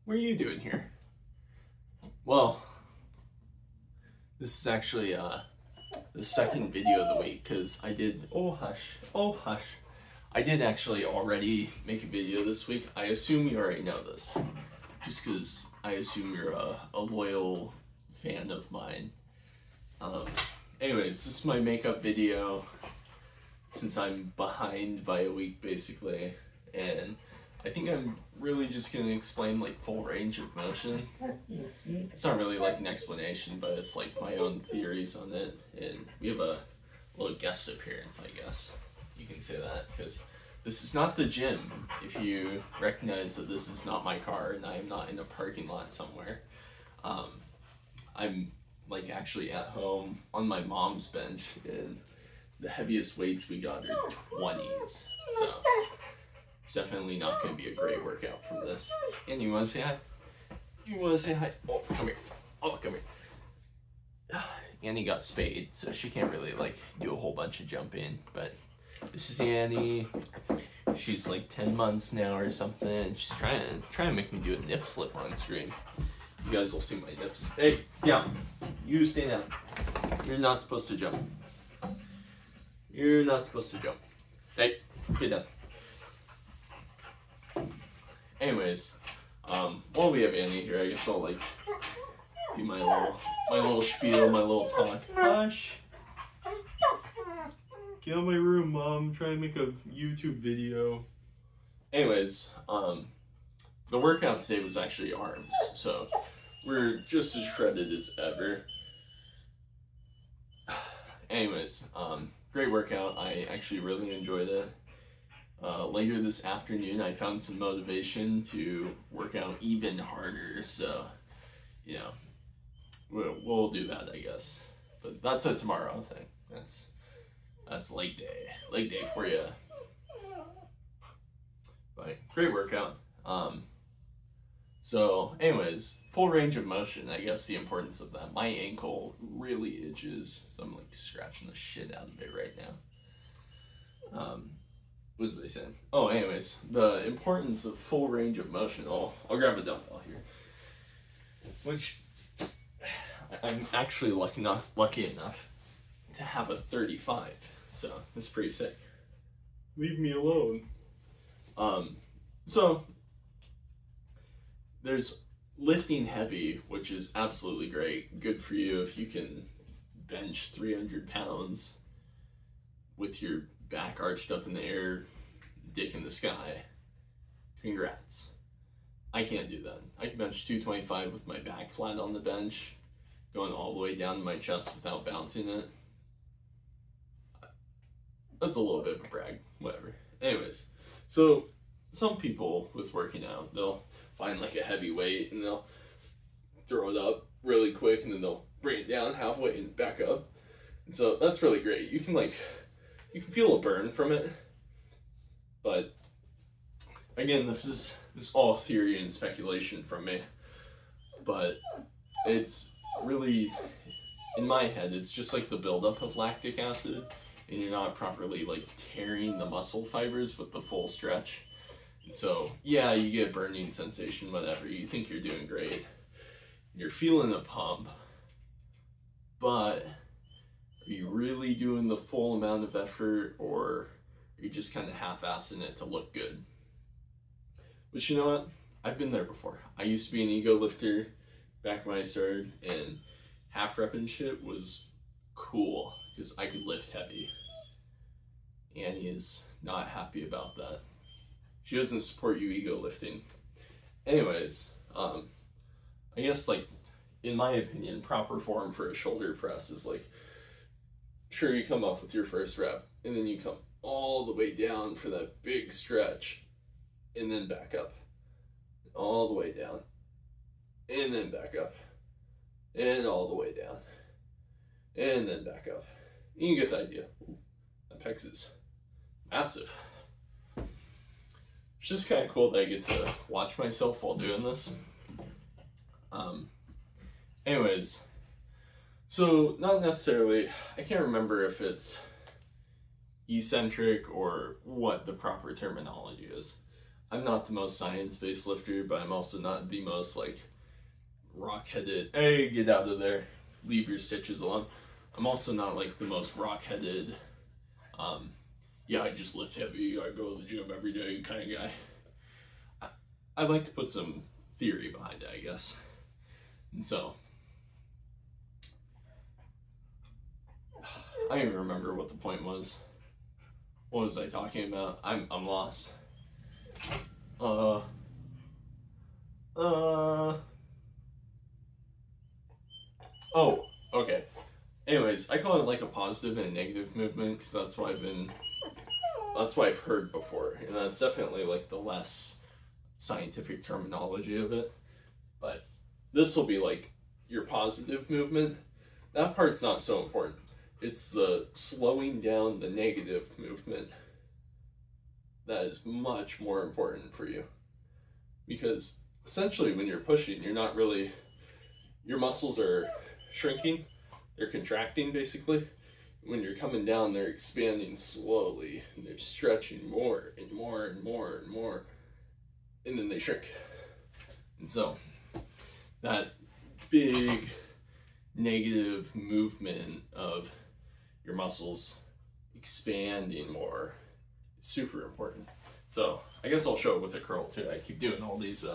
What are you doing here? Well, this is actually the second video of the week because I did. Oh hush, oh hush. I did actually already make a video this week. I assume you already know this, just because I assume you're a loyal fan of mine. Anyways, this is my makeup video since I'm behind by a week basically, and I think I'm really just gonna explain like full range of motion. It's not really like an explanation, but it's like my own theories on it, and we have a little guest appearance, I guess you can say that, because this is not the gym. If you recognize that this is not my car and I am not in a parking lot somewhere, I'm like actually at home on my mom's bench, and the heaviest weights we got are 20s, so it's definitely not going to be a great workout from this. And you want to say hi? You want to say hi? Oh, come here. Oh, come here. Annie got spayed, so she can't really like do a whole bunch of jumping, but this is Annie. She's like 10 months now or something. She's trying to make me do a nip slip on screen. You guys will see my nips. Hey, down. You stay down. You're not supposed to jump. You're not supposed to jump. Hey, get down. Anyways, while we have Annie here, I guess I'll like do my little spiel, my little talk. Hush. Get out of my room, Mom. I'm trying to make a YouTube video. Anyways, the workout today was actually arms, so we're just as shredded as ever. Anyways, great workout. I actually really enjoyed it. Later this afternoon, I found some motivation to work out even harder, so, you know, we'll do that, I guess. But that's a tomorrow thing. That's leg day for you. But great workout. So anyways, full range of motion, I guess the importance of that. My ankle really itches, so I'm like scratching the shit out of it right now. What was I saying? Oh, anyways, the importance of full range of motion. I'll grab a dumbbell here, which I'm actually lucky enough to have a 35, so it's pretty sick. Leave me alone. So there's lifting heavy, which is absolutely great. Good for you if you can bench 300 pounds with your back arched up in the air, dick in the sky. Congrats. I can't do that. I can bench 225 with my back flat on the bench, going all the way down to my chest without bouncing it. That's a little bit of a brag, whatever. Anyways, so some people with working out, they'll find like a heavy weight and they'll throw it up really quick and then they'll bring it down halfway and back up. And so that's really great. You can feel a burn from it. But again, this is all theory and speculation from me. But it's really, in my head, it's just like the buildup of lactic acid, and you're not properly like tearing the muscle fibers with the full stretch. And so, yeah, you get burning sensation, whatever. You think you're doing great. You're feeling a pump. But are you really doing the full amount of effort, or are you just kind of half-assing it to look good? But you know what? I've been there before. I used to be an ego lifter back when I started, and half rep and shit was cool because I could lift heavy. Annie is not happy about that. She doesn't support you ego lifting. Anyways, I guess like, in my opinion, proper form for a shoulder press is like, sure, you come up with your first rep, and then you come all the way down for that big stretch, and then back up. All the way down, and then back up, and all the way down, and then back up. You can get the idea. That pecs is massive. It's just kind of cool that I get to watch myself while doing this. Anyways, so not necessarily, I can't remember if it's eccentric or what the proper terminology is. I'm not the most science-based lifter, but I'm also not the most like rock-headed, hey, get out of there, leave your stitches alone. I'm also not like the most rock-headed, yeah, I just lift heavy, I go to the gym every day kind of guy. I like to put some theory behind it, I guess. And so, I don't even remember what the point was. What was I talking about? I'm lost. Oh, okay. Anyways, I call it like a positive and a negative movement because that's what I've heard before, and that's definitely like the less scientific terminology of it. But this will be like your positive movement. That part's not so important. It's the slowing down the negative movement that is much more important for you. Because essentially when you're pushing, you're not really, your muscles are shrinking, they're contracting basically. When you're coming down, they're expanding slowly, and they're stretching more and more and more and more, and then they shrink. And so that big negative movement of your muscles expanding more is super important. So I guess I'll show it with a curl too. I keep doing all these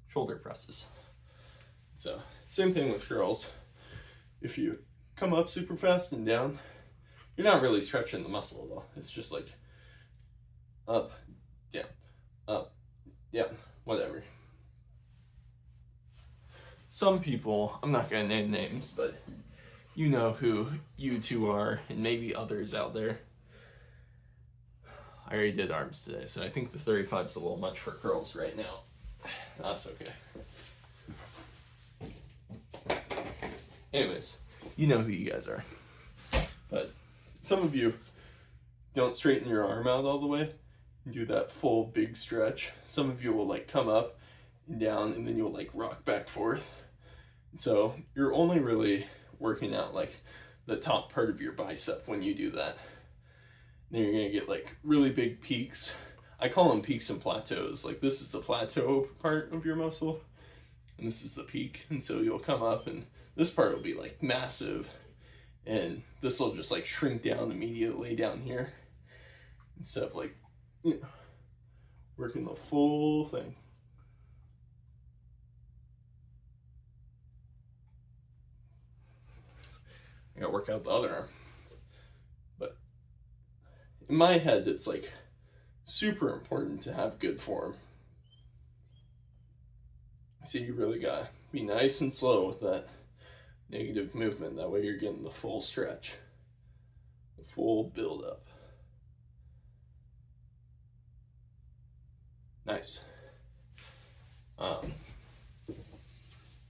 shoulder presses. So same thing with curls. If you come up super fast and down, you're not really stretching the muscle at all. It's just like up, down, whatever. Some people, I'm not gonna name names, but you know who you two are, and maybe others out there. I already did arms today, so I think the 35's a little much for curls right now. That's okay. Anyways, you know who you guys are. But some of you don't straighten your arm out all the way and do that full big stretch. Some of you will like come up and down, and then you'll like rock back forth. And so you're only really working out like the top part of your bicep when you do that. Then you're gonna get like really big peaks. I call them peaks and plateaus. Like this is the plateau part of your muscle, and this is the peak. And so you'll come up, and this part will be like massive, and this will just like shrink down immediately down here, instead of like, you know, working the full thing. I gotta work out the other arm. But in my head, it's like super important to have good form. So you really gotta be nice and slow with that negative movement. That way you're getting the full stretch, the full build up. Nice. I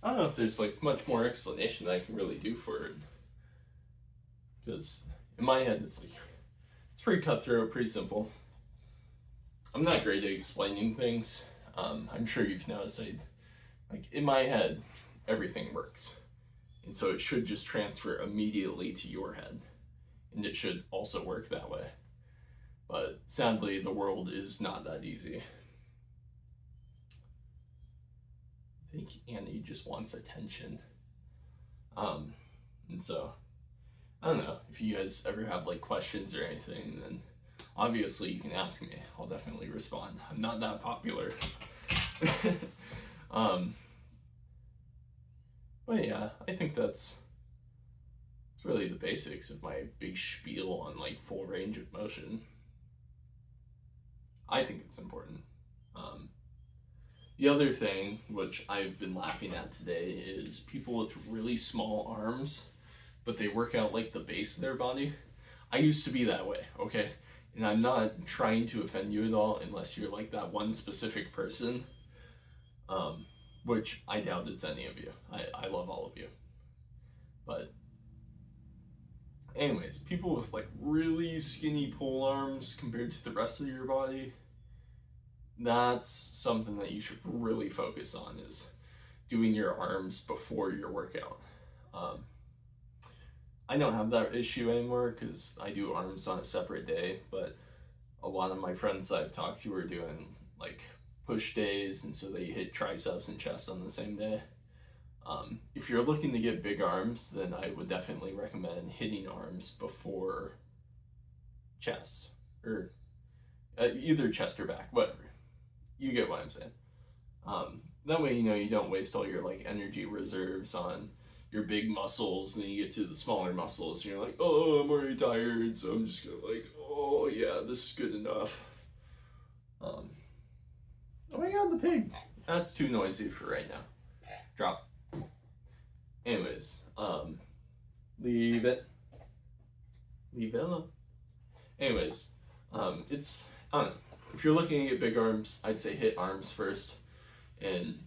don't know if there's like much more explanation that I can really do for it, because in my head it's like, it's pretty cutthroat, pretty simple. I'm not great at explaining things. I'm sure you've noticed like in my head everything works, and so it should just transfer immediately to your head, and it should also work that way. But sadly, the world is not that easy. I think Annie just wants attention. And so, I don't know, if you guys ever have like questions or anything, then obviously you can ask me. I'll definitely respond. I'm not that popular. But yeah, I think it's really the basics of my big spiel on like full range of motion. I think it's important. The other thing, which I've been laughing at today, is people with really small arms, but they work out like the base of their body. I used to be that way, okay? And I'm not trying to offend you at all unless you're like that one specific person, which I doubt it's any of you. I love all of you. But anyways, people with like really skinny pole arms compared to the rest of your body, that's something that you should really focus on, is doing your arms before your workout. I don't have that issue anymore because I do arms on a separate day, but a lot of my friends I've talked to are doing like push days, and so they hit triceps and chest on the same day. If you're looking to get big arms, then I would definitely recommend hitting arms before chest, or either chest or back, whatever. You get what I'm saying. That way, you don't waste all your like energy reserves on your big muscles, and then you get to the smaller muscles, and you're like, oh, I'm already tired, so I'm just gonna like, oh yeah, this is good enough. Oh my god, the pig. That's too noisy for right now. Drop. Anyways, leave it alone. Anyways, I don't know. If you're looking to get big arms, I'd say hit arms first. And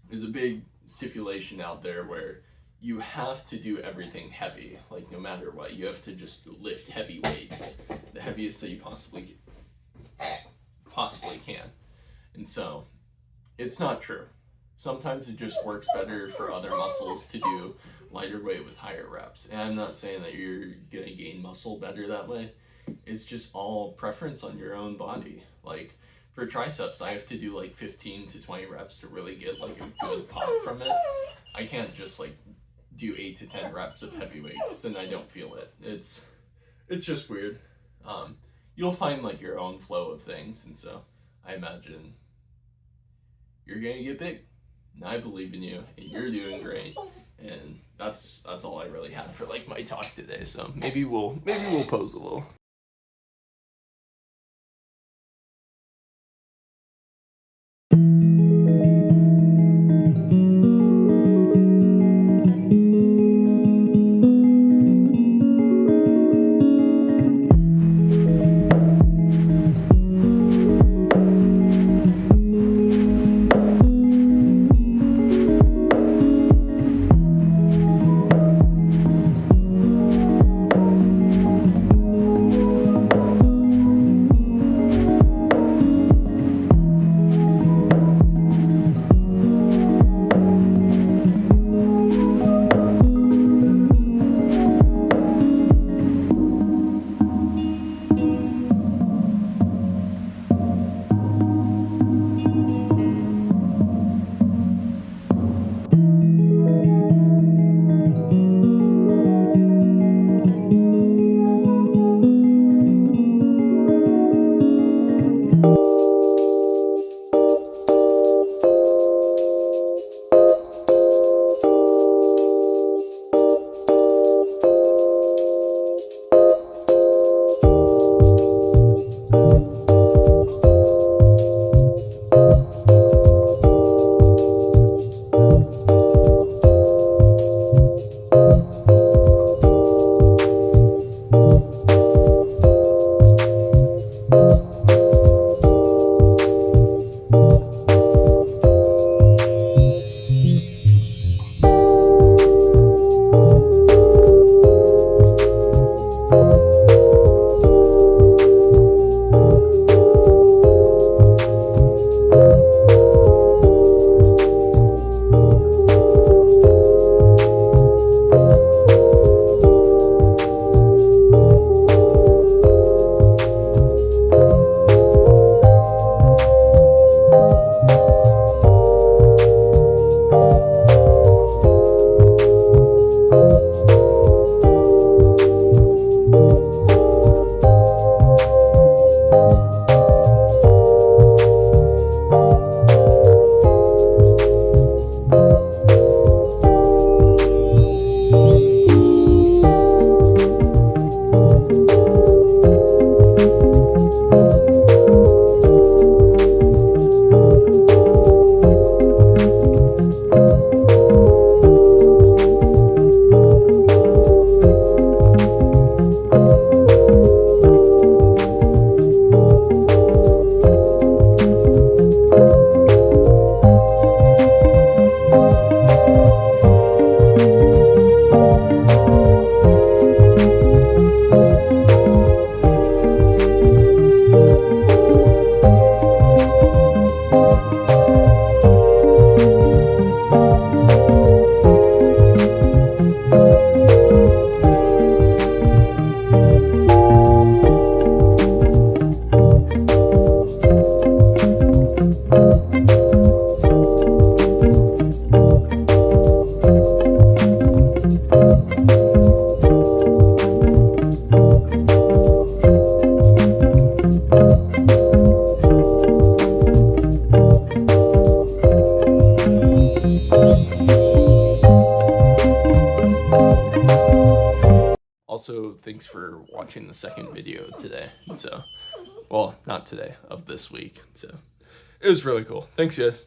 there's a big stipulation out there where you have to do everything heavy. Like, no matter what, you have to just lift heavy weights, the heaviest that you possibly can. And so, it's not true. Sometimes it just works better for other muscles to do lighter weight with higher reps. And I'm not saying that you're gonna gain muscle better that way. It's just all preference on your own body. Like, for triceps, I have to do like 15 to 20 reps to really get like a good pop from it. I can't just like do 8 to 10 reps of heavy weights, then I don't feel it. It's just weird. You'll find like your own flow of things, and so I imagine you're gonna get big. And I believe in you, and you're doing great. And that's all I really had for like my talk today. So maybe we'll pose a little. also thanks for watching the second video today. So, well, not today, of this week. So, it was really cool. Thanks, guys.